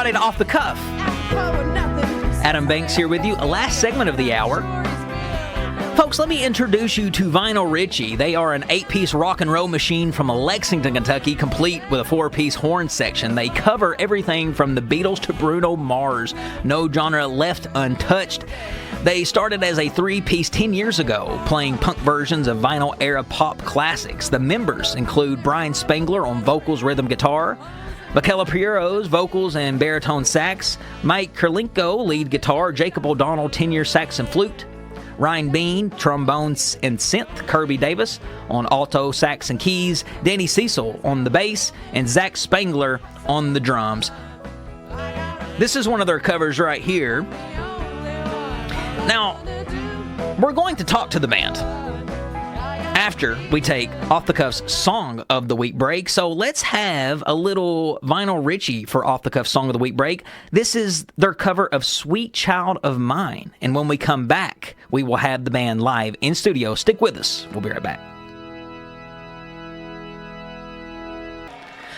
everybody to Off the Cuff. Adam Banks here with you, last segment of the hour. Folks, let me introduce you to Vinyl Richie. They are an 8-piece rock and roll machine from Lexington, Kentucky, complete with a 4-piece horn section. They cover everything from the Beatles to Bruno Mars. No genre left untouched. They started as a 3-piece 10 years ago, playing punk versions of vinyl-era pop classics. The members include Brian Spangler on vocals, rhythm, guitar, Michaelle Perros, vocals and baritone sax, Mike Kirilenko, lead guitar, Jacob O'Donnell, tenor sax and flute, Ryan Bean, trombone and synth, Kirby Davis on alto, sax and keys, Danny Cecil on the bass, and Zacc Spangler on the drums. This is one of their covers right here. Now, we're going to talk to the band after we take Off the Cuff's Song of the Week break. So let's have a little Vinyl Richie for Off the Cuff Song of the Week break. This is their cover of Sweet Child of Mine. And when we come back, we will have the band live in studio. Stick with us. We'll be right back.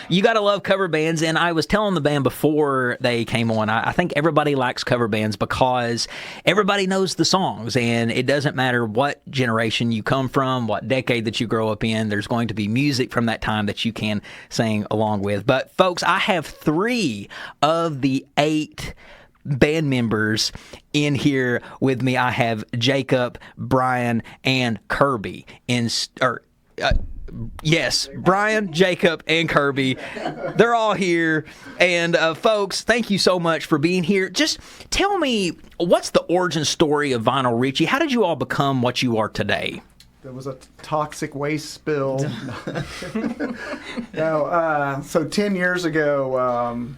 You gotta love cover bands, and I was telling the band before they came on, I think everybody likes cover bands because everybody knows the songs, and it doesn't matter what generation you come from, what decade that you grow up in, there's going to be music from that time that you can sing along with. But folks, I have 3 of the 8 band members in here with me. I have Jacob, Brian, and Kirby Yes, Brian, Jacob, and Kirby. They're all here. And folks, thank you so much for being here. Just tell me, what's the origin story of Vinyl Richie? How did you all become what you are today? There was a toxic waste spill. So 10 years ago,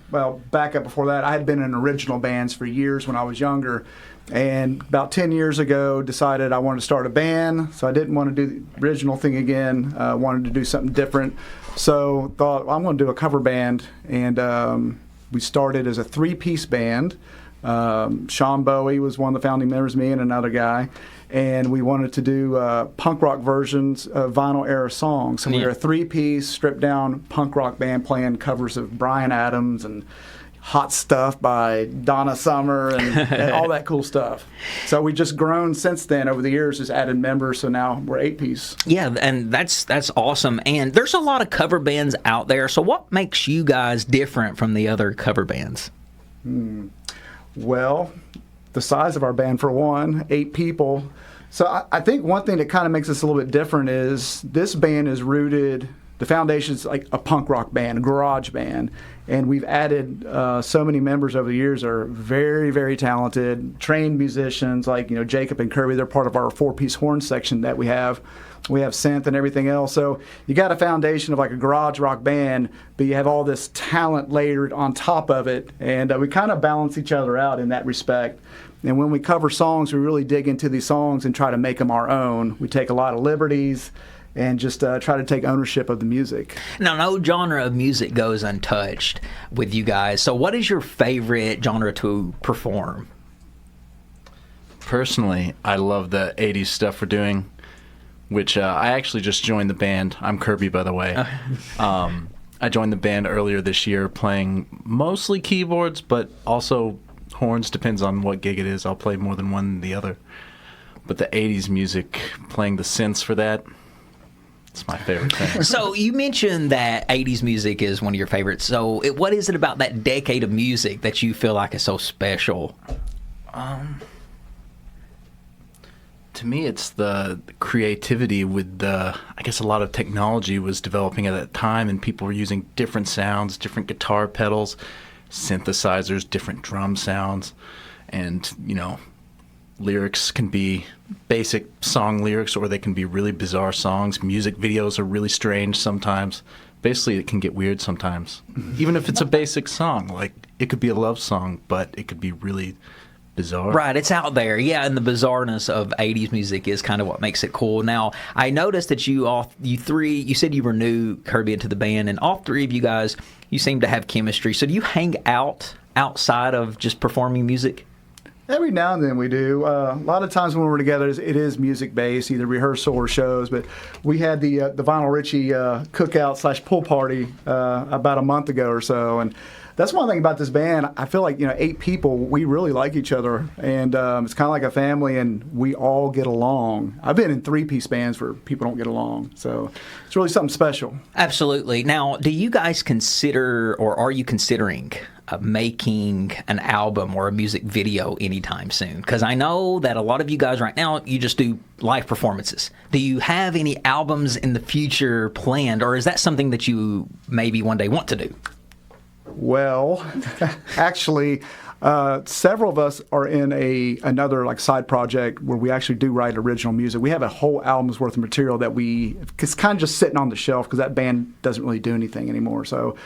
back up before that, I had been in original bands for years when I was younger. And about 10 years ago, decided I wanted to start a band. So I didn't want to do the original thing again. Wanted to do something different. So thought, well, I'm going to do a cover band. And we started as a 3-piece band. Sean Bowie was one of the founding members, me and another guy. And we wanted to do punk rock versions of vinyl-era songs. So we were a 3-piece, stripped-down punk rock band playing covers of Bryan Adams and Hot Stuff by Donna Summer and all that cool stuff. So we've just grown since then over the years, just added members, so now we're 8-piece. Yeah, and that's awesome. And there's a lot of cover bands out there, so what makes you guys different from the other cover bands? Well, the size of our band, for one, 8 people. So I think one thing that kind of makes us a little bit different is this band is rooted, the foundation is like a punk rock band, a garage band. And we've added so many members over the years that are very, very talented, trained musicians like, Jacob and Kirby. They're part of our 4-piece horn section that we have. We have synth and everything else. So you got a foundation of like a garage rock band, but you have all this talent layered on top of it. And we kind of balance each other out in that respect. And when we cover songs, we really dig into these songs and try to make them our own. We take a lot of liberties and just try to take ownership of the music. Now, no genre of music goes untouched with you guys. So what is your favorite genre to perform? Personally, I love the 80s stuff we're doing, which I actually just joined the band. I'm Kirby, by the way. I joined the band earlier this year playing mostly keyboards, but also horns. Depends on what gig it is. I'll play more than one than the other. But the 80s music, playing the synths for that, it's my favorite thing. So you mentioned that 80s music is one of your favorites. So what is it about that decade of music that you feel like is so special? To me, it's the creativity with I guess a lot of technology was developing at that time, and people were using different sounds, different guitar pedals, synthesizers, different drum sounds, and, lyrics can be basic song lyrics, or they can be really bizarre songs. Music videos are really strange sometimes. Basically, it can get weird sometimes. Even if it's a basic song, like it could be a love song, but it could be really bizarre. Right, it's out there. Yeah, and the bizarreness of 80s music is kind of what makes it cool. Now, I noticed that you said you were new, Kirby, into the band, and all 3 of you guys, you seem to have chemistry. So do you hang out outside of just performing music? Every now and then we do. A lot of times when we're together, it is music-based, either rehearsal or shows. But we had the Vinyl Richie cookout / pool party about a month ago or so, and that's one thing about this band. I feel like 8 people, we really like each other, and it's kind of like a family, and we all get along. I've been in 3-piece bands where people don't get along, so it's really something special. Absolutely. Now, do you guys consider, or are you considering making an album or a music video anytime soon? Because I know that a lot of you guys right now, you just do live performances. Do you have any albums in the future planned, or is that something that you maybe one day want to do? Well, actually, several of us are in another side project where we actually do write original music. We have a whole album's worth of material that it's kind of just sitting on the shelf because that band doesn't really do anything anymore. So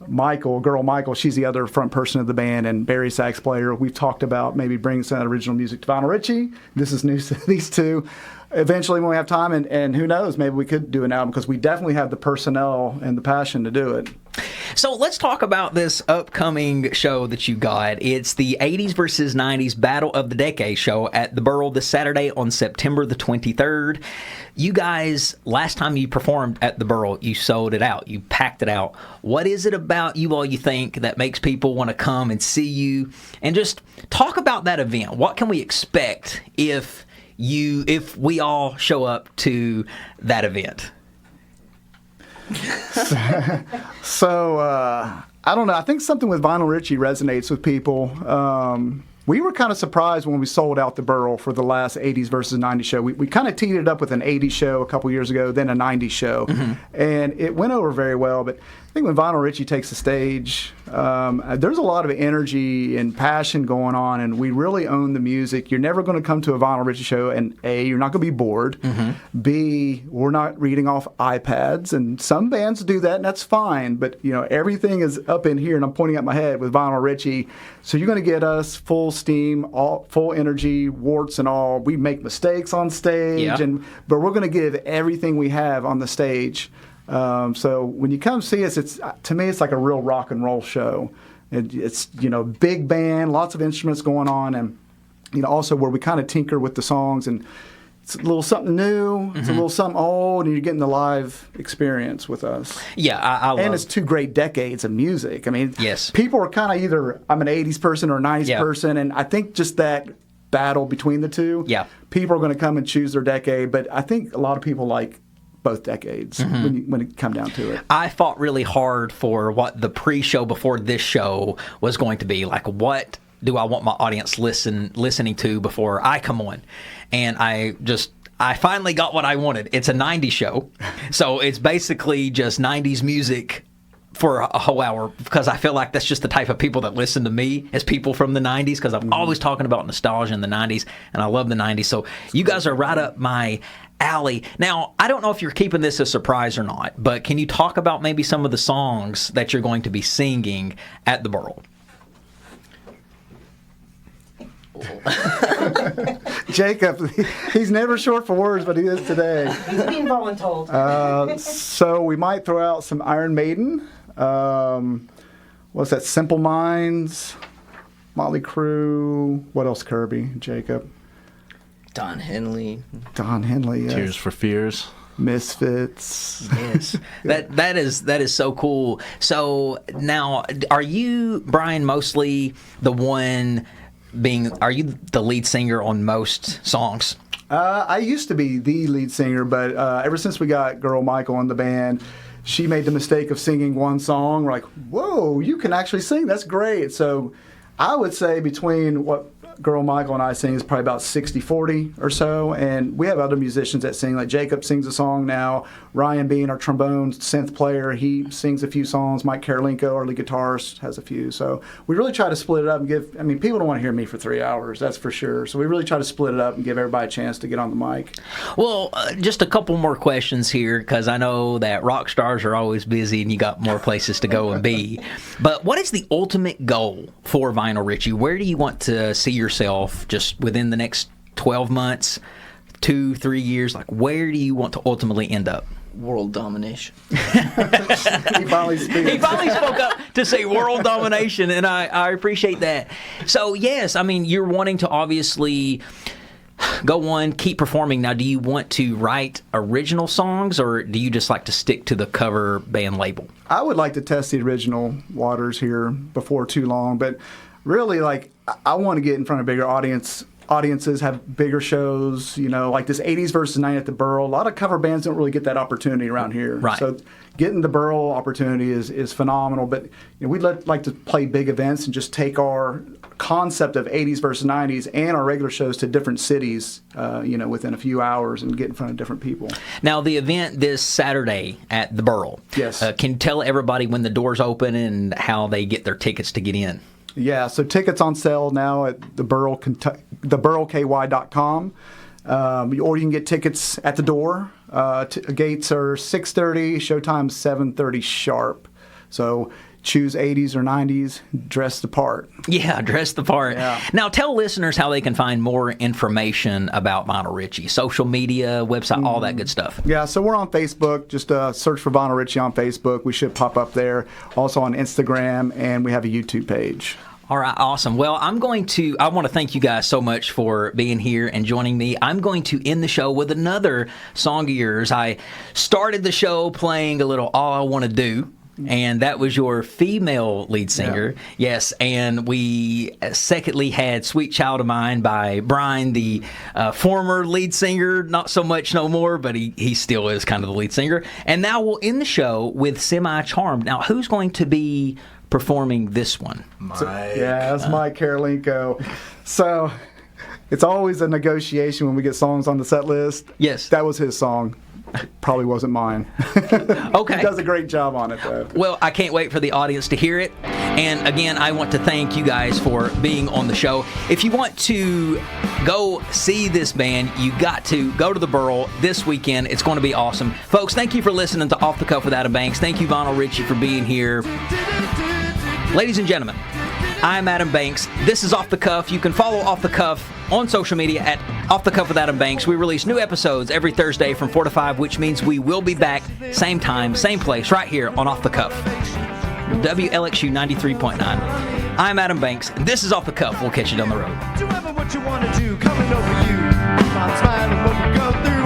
Michaelle, she's the other front person of the band, and Barry, sax player. We've talked about maybe bringing some of that original music to Vinyl Richie. This is news to these two. Eventually, when we have time, and who knows, maybe we could do an album because we definitely have the personnel and the passion to do it. So let's talk about this upcoming show that you got. It's the 80s versus 90s Battle of the Decade show at the Burl this Saturday on September the 23rd. You guys, last time you performed at the Burl, you sold it out. You packed it out. What is it about you all you think that makes people want to come and see you? And just talk about that event. What can we expect if we all show up to that event? So I don't know. I think something with Vinyl Richie resonates with people. We were kind of surprised when we sold out the Burl for the last 80s versus 90s show. We kind of teed it up with an 80s show a couple years ago, then a 90s show. Mm-hmm. And it went over very well. But I think when Vinyl Richie takes the stage, there's a lot of energy and passion going on, and we really own the music. You're never going to come to a Vinyl Richie show and A, you're not going to be bored. Mm-hmm. B, we're not reading off iPads, and some bands do that, and that's fine. But everything is up in here, and I'm pointing at my head with Vinyl Richie. So you're going to get us full steam, full energy, warts and all. We make mistakes on stage, but we're going to give everything we have on the stage. So when you come see us, to me it's like a real rock and roll show. It's big band, lots of instruments going on, and also where we kind of tinker with the songs, and it's a little something new, it's a little something old, and you're getting the live experience with us. Yeah, I love it. And it's 2 great decades of music. I mean, yes. People are kind of either I'm an 80s person or a 90s person, and I think just that battle between the two, people are going to come and choose their decade, but I think a lot of people like both decades when it come down to it. I fought really hard for what the pre-show before this show was going to be. Like, what do I want my audience listening to before I come on? And I finally got what I wanted. It's a 90s show. So it's basically just 90s music for a whole hour, because I feel like that's just the type of people that listen to me as people from the 90s, because I'm always talking about nostalgia in the 90s, and I love the 90s. So you guys are right up my alley. Now, I don't know if you're keeping this a surprise or not, but can you talk about maybe some of the songs that you're going to be singing at the Burl? Jacob, he's never short for words, but he is today. He's being voluntold. So we might throw out some Iron Maiden. What's that? Simple Minds, Motley Crue. What else, Kirby? Jacob? Don Henley. Yes. Tears for Fears. Misfits. Yes. that is so cool. So now, are you, Brian, mostly the one are you the lead singer on most songs? I used to be the lead singer, but ever since we got girl Michaelle in the band, she made the mistake of singing one song. We're like, whoa, you can actually sing. That's great. So I would say between what girl Michaelle and I sing is probably about 60-40 or so, and we have other musicians that sing. Like Jacob sings a song now. Ryon, being our trombone synth player, he sings a few songs. Mike Kirilenko, our lead guitarist, has a few. So we really try to split it up and people don't want to hear me for 3 hours, that's for sure. So we really try to split it up and give everybody a chance to get on the mic. Well, just a couple more questions here, because I know that rock stars are always busy and you got more places to go and be. But what is the ultimate goal for Vinyl Richie? Where do you want to see yourself just within the next 12 months, 2-3 years? Like, where do you want to ultimately end up? World domination. He finally speaks. He finally spoke up. to say world domination, and I appreciate that. So, yes, I mean, you're wanting to obviously go on, keep performing. Now, do you want to write original songs, or do you just like to stick to the cover band label? I would like to test the original waters here before too long, but really, like, I want to get in front of bigger audiences, have bigger shows, you know, like this 80s versus 90s at the Burl. A lot of cover bands don't really get that opportunity around here. Right. So getting the Burl opportunity is phenomenal, but you know, we'd like to play big events and just take our concept of 80s versus 90s and our regular shows to different cities, you know, within a few hours and get in front of different people. Now, the event this Saturday at the Burl. Yes. Can you tell everybody when the doors open and how they get their tickets to get in? Yeah, so tickets on sale now at theburlky.com, or you can get tickets at the door. Gates are 6:30, showtime 7:30 sharp. So choose 80s or 90s, dress the part. Yeah, dress the part. Yeah. Now, tell listeners how they can find more information about Vinyl Richie, social media, website, all that good stuff. Yeah, so we're on Facebook. Just search for Vinyl Richie on Facebook. We should pop up there. Also on Instagram, and we have a YouTube page. All right, awesome. Well, I want to thank you guys so much for being here and joining me. I'm going to end the show with another song of yours. I started the show playing a little All I Want to Do, and that was your female lead singer. Yeah. Yes, and we secondly had Sweet Child of Mine by Brian, the former lead singer, not so much no more, but he still is kind of the lead singer. And now we'll end the show with Semi Charmed. Now, who's going to be performing this one? Mike. That's Mike Kirilenko. So it's always a negotiation when we get songs on the set list. Yes. That was his song. Probably wasn't mine. Okay. He does a great job on it, though. Well, I can't wait for the audience to hear it. And again, I want to thank you guys for being on the show. If you want to go see this band, you got to go to the Burl this weekend. It's going to be awesome. Folks, thank you for listening to Off the Cuff with Adam Banks. Thank you, Vinyl Richie, for being here. Ladies and gentlemen, I'm Adam Banks. This is Off the Cuff. You can follow Off the Cuff on social media at Off the Cuff with Adam Banks. We release new episodes every Thursday from 4 to 5, which means we will be back same time, same place, right here on Off the Cuff. WLXU 93.9. I'm Adam Banks, and this is Off the Cuff. We'll catch you down the road. Do ever what you want to do, coming over you. I'm smiling when we go through.